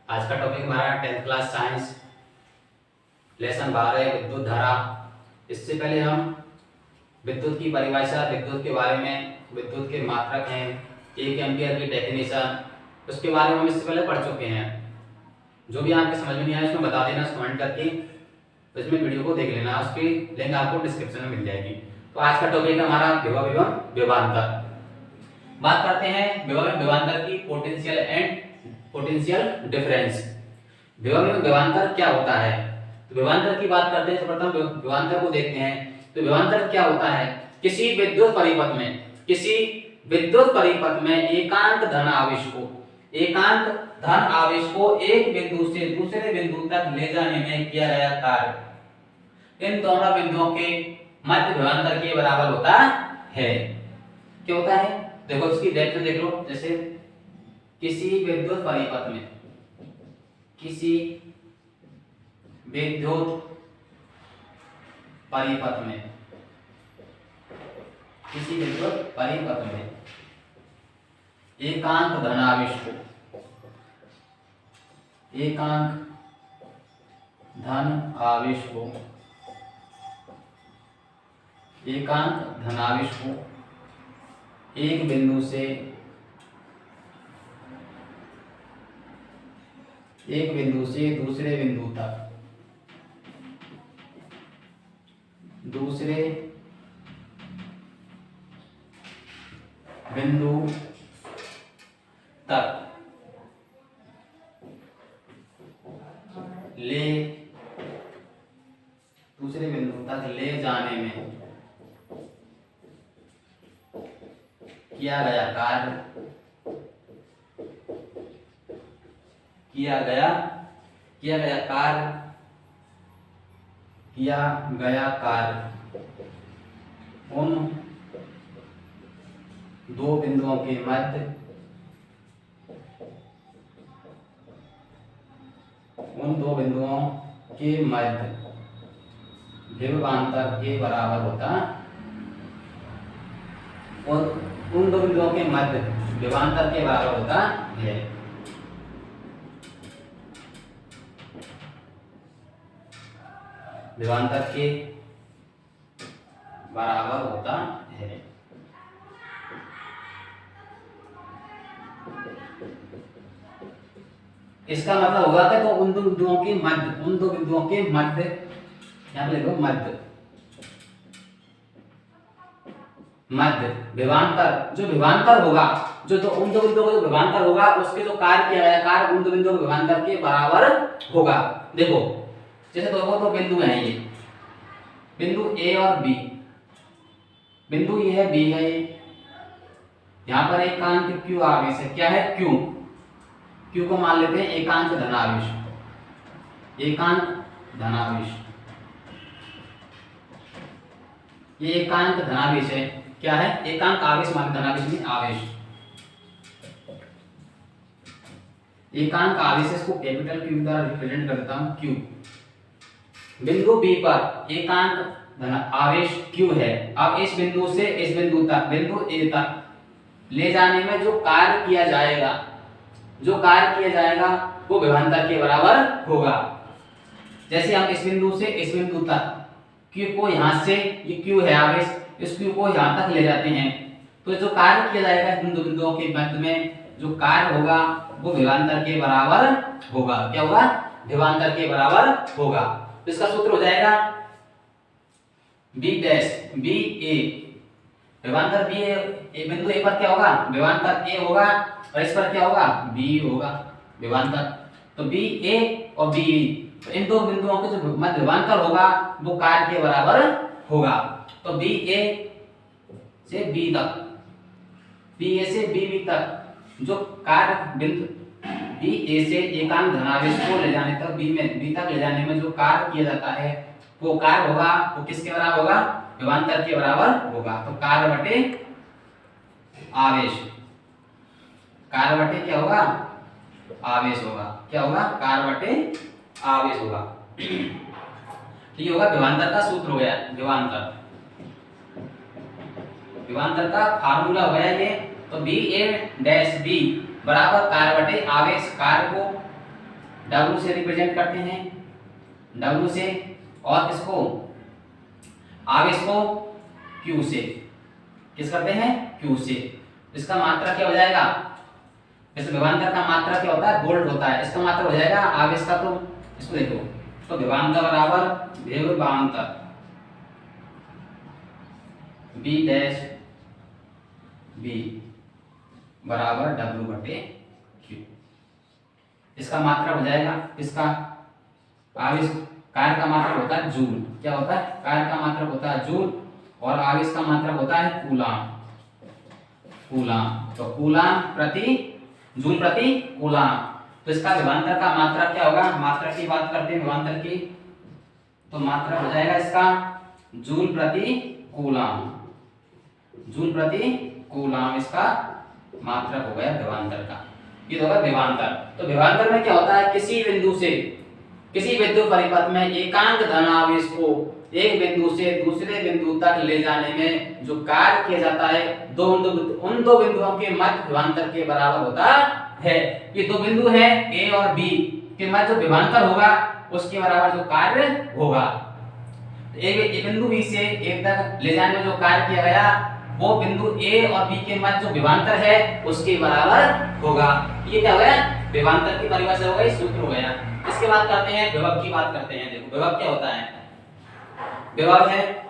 आज का टॉपिक हमारा 10th क्लास साइंस लेसन 12 विद्युत धारा। इससे पहले हम विद्युत की परिभाषा, विद्युत के बारे में, विद्युत के मात्रक हैं, 1 एम्पियर की डेफिनेशन, उसके बारे में हम इससे पहले पढ़ चुके हैं। जो भी आपके समझ में नहीं आया उसमें बता देना कमेंट करके, तो इसमें वीडियो को देख लेना, उसकी लिंक आपको डिस्क्रिप्शन में मिल जाएगी। तो आज का टॉपिक है हमारा विभव एवं विभवांतर। बात करते हैं विभव एवं विभवांतर की, पोटेंशियल एंड पोटेंशियल डिफरेंस। विभव एवं विभवांतर क्या होता है? तो विभवांतर की बात करते हैं, सर्वप्रथम विभवांतर को देखते हैं। तो विभवांतर क्या होता है? किसी विद्युत परिपथ में एकांक धन आवेश को एक बिंदु से दूसरे बिंदु तक ले जाने में किया गया कार्य इन दोनों बिंदुओं के मध्य विभवांतर के बराबर होता है। क्या होता है? देखो इसकी डेफिनेशन देख लो। जैसे किसी विद्युत परिपथ में एकांक धन आवेश को एक बिंदु से दूसरे बिंदु तक ले जाने में किया गया कार्य उन दो बिंदुओं के मध्य विभवांतर के बराबर होता है। और उन दो बिंदुओं के मध्य विभवांतर के बराबर होता है। विभवांतर के बराबर होता है। इसका मतलब होगा कि तो उन दो बिंदुओं के मध्य यहाँ पे लिखो मध्य विभवांतर, जो विभवांतर होगा, जो तो उन दो बिंदुओं का जो विभवांतर होगा उसके जो कार्य किया गया कार्य उन दो बिंदुओं के विभवांतर के बराबर होगा। देखो जैसे दो बिंदु हैं, ये बिंदु ए और बी, बिंदु ये है, बी है, ये यहाँ पर एकांक क्यू आवेश है। क्या है? क्यू को मान लेते हैं एकांक धनावेश। ये एकांक धनावेश है। क्या है? एकांक आवेश मान, धनावेश नहीं आवेश। एकांक आवेश, इसको कैपिटल क्यू द्वारा रिप्रेजेंट करता हूं, क्यू। बिंदु बी पर एकांक धन आवेश क्यू है। अब इस बिंदु से इस बिंदु तक, बिंदु ए तक ले जाने में जो कार्य किया जाएगा वो विभवांतर के बराबर होगा। जैसे हम इस बिंदु से इस बिंदु तक क्यू को यहाँ से, ये क्यू है आवेश, इस क्यू को यहाँ तक ले जाते हैं, तो जो कार्य किया जाएगा इन दो बिंदुओं के मध्य में जो कार्य होगा वो विभवांतर के बराबर होगा। क्या होगा? विभवांतर के बराबर होगा। तो इसका सूत्र हो जाएगा बी डैश बी ए, विभवांतर बी ए, बिंदु ए पर क्या होगा? विभवांतर ए होगा, और इस पर क्या होगा? बी होगा विभवांतर। तो बी ए और बी, तो इन दो बिंदुओं के जो मध्य विभवांतर होगा वो कार्य के बराबर होगा। तो बी ए से बी तक, बी ए से बी तक जो कार्य बिंदु बी ए से एकांक धनावेश को ले जाने तक, बी तक ले जाने में जो कार्य किया जाता है वो कार्य होगा, वो किसके बराबर होगा? विभवांतर के बराबर होगा। तो कार्य बटे आवेश, कार्य बटे क्या होगा? आवेश होगा। क्या होगा? कार्य बटे आवेश होगा। तो ये होगा विभवांतर का सूत्र हो गया। विभवांतर का फार्मूला हो गया ये। तो बी ए डैश बी बराबर कार्य बटे आवेश, कार्य को W से रिप्रेजेंट करते हैं, W से, और किसको, आवेश को Q से, किस करते हैं, Q से। इसका मात्रा क्या हो जाएगा, इस विभवांतर का मात्रा क्या होता है, वोल्ट होता है, इसका मात्रा हो जाएगा आवेश का, तो इसको देखो, तो विभवांतर बराबर विभवांतर B डैश B बराबर W बटे Q। इसका मात्रा हो जाएगा, इसका आवेश, कार्य का मात्रक होता है जूल, क्या होता है, कार्य का मात्रक होता है जूल, और आवेश का मात्रक होता है कूलाम, कूलाम, तो कूलाम प्रति जूल प्रति कूलाम। तो इसका विभवांतर का मात्रा क्या होगा, मात्रा की बात करते हैं विभवांतर की, तो मात्रा हो जाएगा इसका जूल प्रति कूलाम, जूल प्रति कूलाम इसका मात्रक हो गया विभवांतर का, ये होगा विभवांतर। तो विभवांतर में क्या होता है, किसी बिंदु से, किसी विद्युत परिपथ में एकांक धनावेश को एक बिंदु से दूसरे बिंदु तक ले जाने में जो कार्य किया जाता है, उन दो बिंदुओं के मध्य विभवांतर के बराबर होता है। ये दो बिंदु है A और B के मध्य जो विभवांतर होगा उसके बराबर जो कार्य होगा। एक बिंदु B से A तक ले जाने में जो कार्य किया गया वो बिंदु A और B के मध्य जो विभवांतर है उसके बराबर होगा। ये क्या हो गया, विभवांतर की परिभाषा हो गई, सूत्र हो गया। इसके बाद करते हैं विभव की बात करते हैं। देखो विभव क्या होता है, विभव है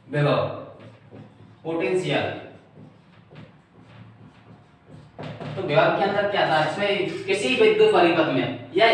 विभव पोटेंशियल। तो विभव के अंदर क्या था, इसमें किसी विद्युत परिपथ में या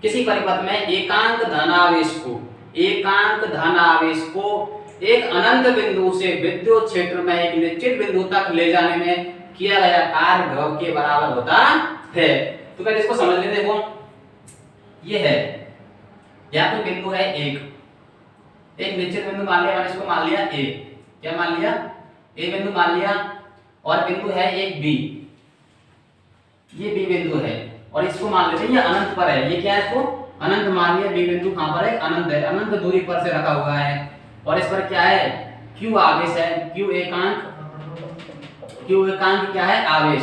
किसी परिपथ में एकांक धनावेश को, एकांक धनावेश को एक अनंत बिंदु से विद्युत क्षेत्र में एक निश्चित बिंदु तक ले जाने में किया गया कार्य विभव के बराबर होता है। तो पहले इसको समझ लेते। देखो ये है, यहाँ पे बिंदु है एक निश्चित बिंदु मान लिया, मैंने इसको मान लिया A, क्या मान लिया, A बिंदु मान लिया, और बिंदु है एक B, ये B बिंदु है, और इसको मान लेते हैं ये अनंत पर है। ये क्या है, इसको अनंत मान लिया, B बिंदु कहां पर है, अनंत है, अनंत दूरी पर से रखा हुआ है, और इस पर क्या है, Q आवेश है, Q एकांक क्या है, आवेश,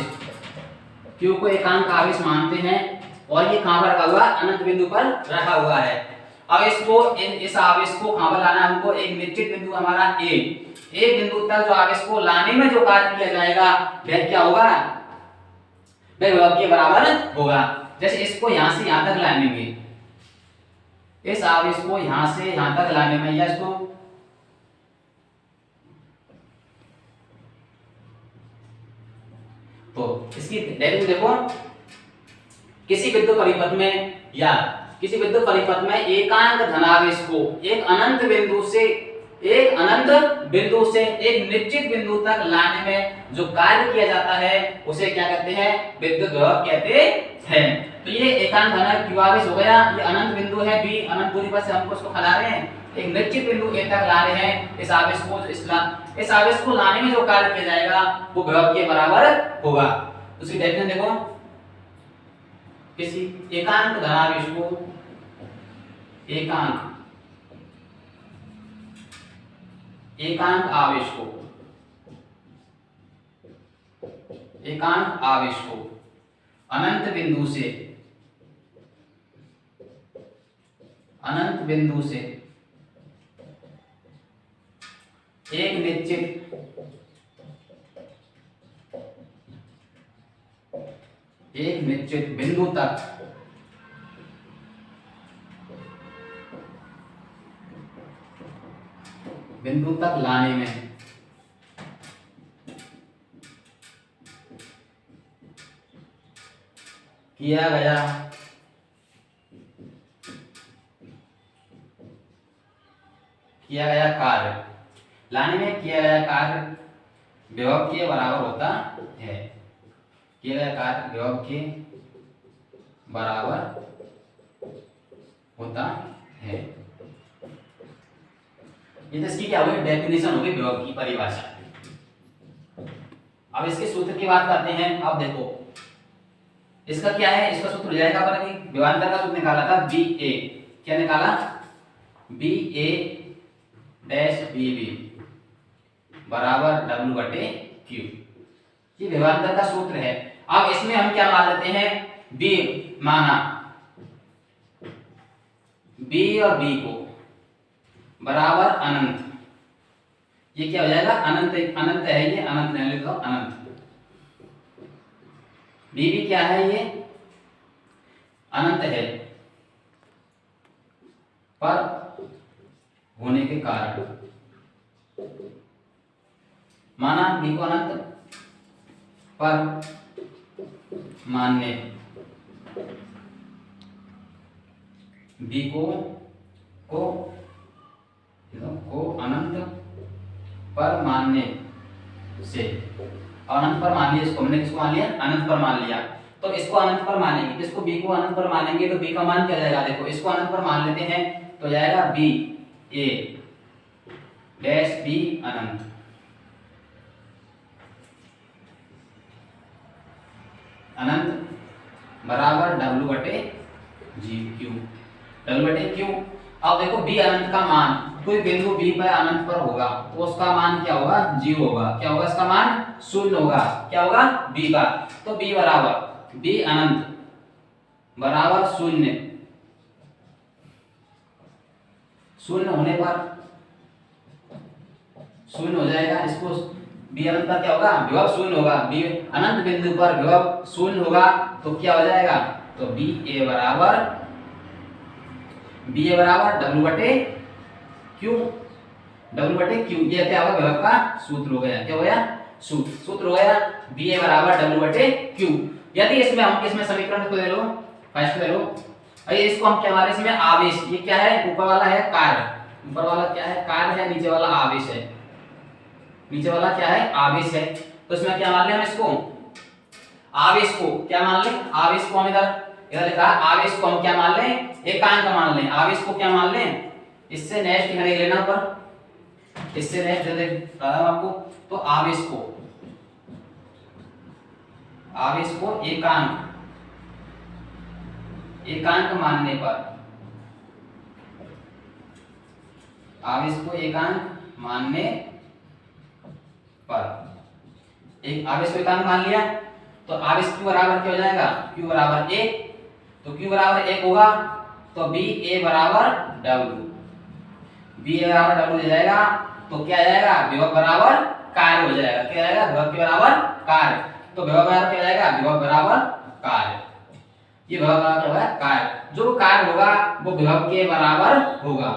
Q को एकांक आवेश मानते हैं, और ये कहां पर रखा हुआ, अनंत बिंदु पर रखा हुआ है। अब इसको इस आवेश को कहां पर लाना है हमको, एक निश्चित बिंदु हमारा A बिंदु तक जो आवेश को लाने में जो कार्य किया जाएगा वह क्या होगा, वह विभव के बराबर होगा। जैसे इसको यहां से यहां तक लाने में, इस आवेश को यहां से यहां तक लाने में, या इसको तो इसकी डेरिवेटिव देखो, किसी विद्युत परिपथ में या किसी विद्युत परिपथ में एकांक धनावेश को एक अनंत बिंदु से एक निश्चित बिंदु तक लाने में जो कार्य किया जाता है उसे क्या कहते हैं, विद्युत विभव कहते हैं। तो ये एकांक धनावेश Q आवेश हो गया, ये अनंत बिंदु है B, अनंत दूरी पर से हमको इसको खला रहे हैं, एक निश्चित बिंदु A तक ला रहे हैं। इस आवेश को लाने में जो कार्य किया जाएगा वो विभव के बराबर होगा। उसकी डेफिनेशन देखो, किसी एकांक धनावेश को एकांक आवेश को अनंत बिंदु से एक निश्चित बिंदु तक लाने में किया गया कार्य, लाने में किया गया कार्य विभव के बराबर होता है, किया गया कार्य विभव के बराबर होता है। ये तो इसकी क्या हुई, डेफिनेशन हो गई विभव की परिभाषा। अब इसके सूत्र की बात करते हैं। अब देखो इसका क्या है, इसका सूत्र हो जाएगा, पर विभवांतर का सूत्र निकाला था BA, क्या निकाला, बी ए डैश बी बी बराबर डब्ल्यू बटे क्यू। ये विभवांतर का सूत्र है। अब इसमें हम क्या मान लेते हैं, बी माना, बी और बी को बराबर अनंत। ये क्या हो जाएगा, अनंत, अनंत है ये, अनंत नहीं लिख दो, अनंत। बी भी क्या है, ये अनंत है पर होने के कारण, माना बी को अनंत पर मानने, बी को अनंत पर मानने से, अनंत पर मान लिया इसको, हमने किसको मान लिया, अनंत पर मान लिया। तो इसको अनंत पर मानेंगे, किसको, बी को अनंत पर मानेंगे तो बी का मान क्या जाएगा, देखो इसको अनंत पर मान लेते हैं तो जाएगा बी ए डैश बी अनंत, अनंत बराबर डब्ल्यू बटे जी क्यू, डब्ल्यू बटे क्यू। अब देखो बी अनंत का मान, कोई बिंदु बी पर अनंत पर होगा तो उसका मान क्या होगा, जीरो होगा। क्या होगा, इसका मान शून्य होगा। क्या होगा, बी का, तो बी बराबर बी अनंत बराबर शून्य, शून्य होने पर शून्य हो जाएगा। इसको बी अनंत पर क्या होगा, विभव शून्य होगा। बी अनंत बिंदु पर विभव शून्य होगा तो क्या हो जाएगा, तो बी ए बराबर डब्ल्यू बटे क्यू, डब्ल्यू बटे क्यू। ये क्या होगा, विभव का सूत्र हो गया। क्या हो गया, सूत्र हो गया, बी ए बराबर डब्ल्यू बटे क्यू। यदि इसमें हम इसमें समीकरण को ले लो, फर्स्ट ले लो, इसको हम क्या हमारे इसमें आवेश, ये क्या है, ऊपर वाला है कार्य, ऊपर वाला क्या है, कार्य है, नीचे वाला आवेश है, नीचे वाला क्या है, आवेश है। तो इसमें क्या मान ले हम इसको, आवेश को क्या मान ले, आवेश को हम इधर लिखा है, आवेश को हम क्या मान लें, एकांक मान लें। आवेश को क्या मान लें, इससे नेक्स्ट नहीं लेना पर, इससे नेक्स्ट दे रहा हूं आपको, तो आवेश को एकांक मानने पर, आवेश को एकांक मानने पर, एक आवेश को एकांक मान लिया तो आवेश Q बराबर क्या हो जाएगा, Q बराबर 1, तो Q बराबर 1 होगा तो बी ए बराबर डब्ल्यू, बी ए बराबर डब्ल्यू हो जाएगा। तो क्या आ जाएगा, विभव बराबर कार्य हो जाएगा। क्या आएगा, विभव के बराबर कार्य। तो विभव बराबर क्या हो जाएगा, विभव बराबर कार्य। ये विभव बराबर क्या होगा, कार्य। जो कार्य होगा वो विभव के बराबर होगा।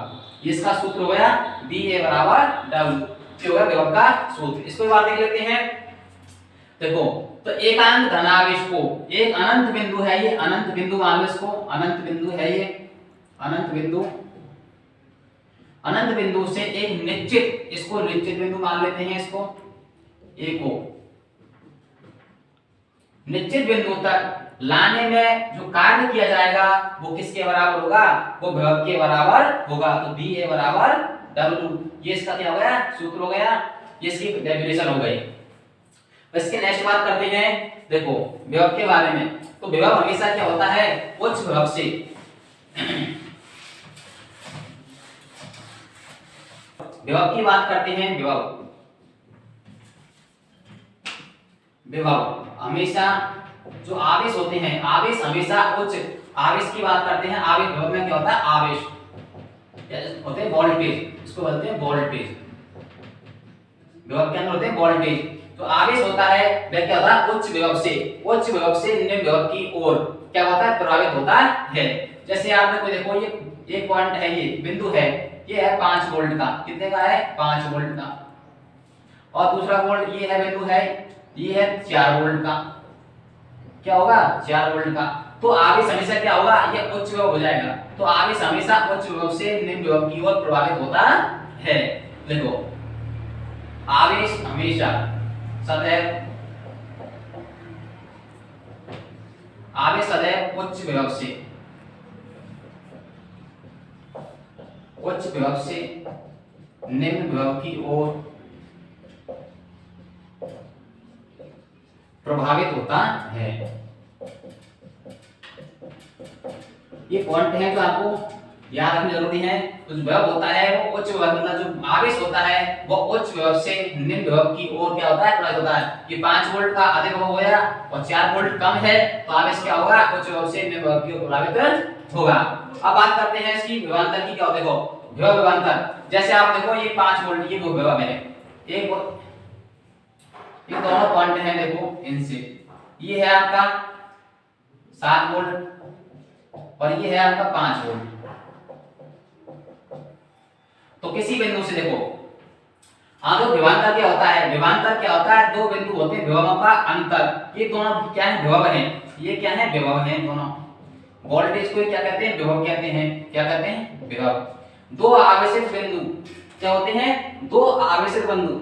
इसका सूत्र हो गया बी ए बराबर डब्ल्यू, जो होगा विभव का सूत्र। इसको बात देख लेते हैं। देखो तो एकांक धनावेश को, एक अनंत बिंदु है ये, अनंत बिंदु मान लो इसको, अनंत बिंदु है ये, अनंत बिंदु से एक निश्चित, इसको निश्चित बिंदु मान लेते हैं, इसको ए को निश्चित बिंदु तक लाने में जो कार्य किया जाएगा वो किसके बराबर होगा, वो विभव के बराबर होगा। तो बी ए बराबर डब्ल्यू, ये इसका क्या हो गया, सूत्र हो गया, ये इसकी डेफिनेशन हो गई। इसके नेक्स्ट बात करते हैं, देखो विभव के बारे में। तो विभव हमेशा क्या होता है, उच्च विभव से विभव की बात करते हैं। विभव हमेशा जो आवेश होते हैं, आवेश हमेशा उच्च, आवेश की बात करते हैं। आवेश विभव में क्या होता है, आवेश होते हैं वोल्टेज, इसको बोलते हैं वोल्टेज। विभव के अंदर होते हैं वोल्टेज। तो आवेश होता है वह क्या होता है, उच्च विभव से निम्न विभव की ओर क्या होता है, प्रभावित होता है। जैसे आपने कोई देखो, ये एक पॉइंट है, ये बिंदु है, ये है 5 वोल्ट का, कितने का है, 5 वोल्ट का। और दूसरा वोल्ट ये है, बिंदु है, ये है 4 वोल्ट का। क्या होगा, 4 वोल्ट का। तो आवेश हमेशा क्या होगा, ये उच्च विभव हो जाएगा। तो आवेश हमेशा उच्च विभव से निम्न विभव की ओर प्रभावित होता है। देखो आवेश हमेशा सदैव, आवेश सदैव उच्च विभव से निम्न विभव की ओर प्रभावित होता है। ये पॉइंट है जो आपको याद रखना जरूरी है। तो जो विभव होता है वो उच्च विभव, मतलब जो आवेश होता है वो उच्च विभव से निम्न विभव की ओर क्या होता है, प्रवाहित होता है। ये 5 वोल्ट का अधिक विभव हो गया और 4 वोल्ट कम है, तो आवेश क्या होगा, उच्च विभव से निम्न विभव की ओर प्रवाहित होगा। अब बात करते हैं इसकी विभवांतर की। क्या देखो विभव विभवांतर, जैसे आप देखो ये 5 वोल्ट ये विभव है, एक ये दोनों पॉइंट हैं देखो इनसे, ये है आपका 7 वोल्ट और ये है आपका 5 वोल्ट। तो किसी बिंदु से देखो तो विभवांतर क्या होता है, विभवांतर क्या होता है, दो बिंदु होते हैं विभवों का अंतर। ये दोनों क्या है, विभव हैं, ये क्या है, विभव हैं दोनों। वोल्टेज को क्या कहते हैं, विभव कहते हैं। क्या कहते हैं, विभव। दो आवेशित बिंदु क्या होते हैं, दो आवेशित बिंदु।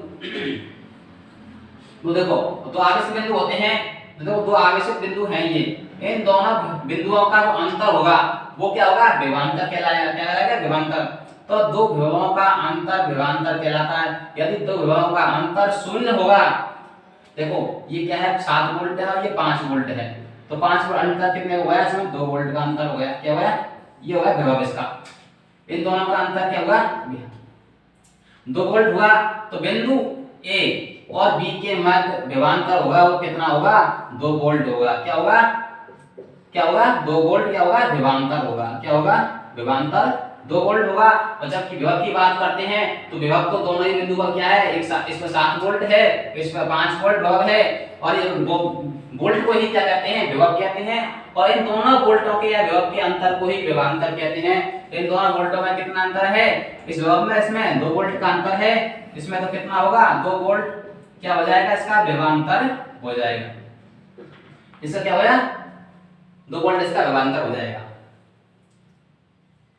तो देखो दो आवेशित बिंदु होते हैं, देखो दो आवेशित बिंदु हैं ये, इन दोनों बिंदुओं का जो अंतर होगा वो क्या होगा, विभवांतर कहलाएगा। क्या कहलाएगा, विभवांतर। तो दो विभवों का अंतर विभवांतर कहलाता है। यदि दो विभवों का अंतर शून्य होगा, देखो ये क्या है 7 वोल्ट है और ये 5 वोल्ट है, तो 5 वोल्ट अंतर कितने हो गया, इसमें 2 वोल्ट का अंतर हो गया। क्या हो गया, ये हो गया विभव इसका। इन दोनों का अंतर क्या होगा, 2 वोल्ट हुआ। तो बिंदु ए और बी के मध्य विभवांतर होगा वो कितना होगा, 2 वोल्ट होगा। क्या होगा, क्या होगा, 2 वोल्ट क्या होगा, विभवांतर होगा। क्या होगा, विभवांतर 2 वोल्ट होगा। और जब विभव की बात करते हैं तो विभव तो दोनों ही बिंदु पर क्या है, एक इसमें 7 वोल्ट है, इसमें 5 वोल्ट विभव है, और ये वोल्ट को ही क्या कहते हैं, विभव कहते हैं। और इन दोनों वोल्टों के या विभव के अंतर को ही विभवांतर कहते हैं। इन दोनों वोल्टों में कितना अंतर है, इस विभव में इसमें 2 वोल्ट का अंतर है, इसमें तो कितना होगा, 2 वोल्ट क्या हो जाएगा, इसका विभवांतर हो जाएगा। इसका क्या होगा, 2 वोल्ट इसका विभवांतर हो जाएगा।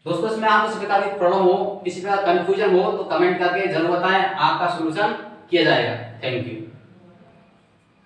दोस्तों इसमें आपको किसी प्रकार की प्रॉब्लम हो, किसी प्रकार कंफ्यूजन हो तो कमेंट करके जरूर बताएं, आपका सॉल्यूशन किया जाएगा। Thank you.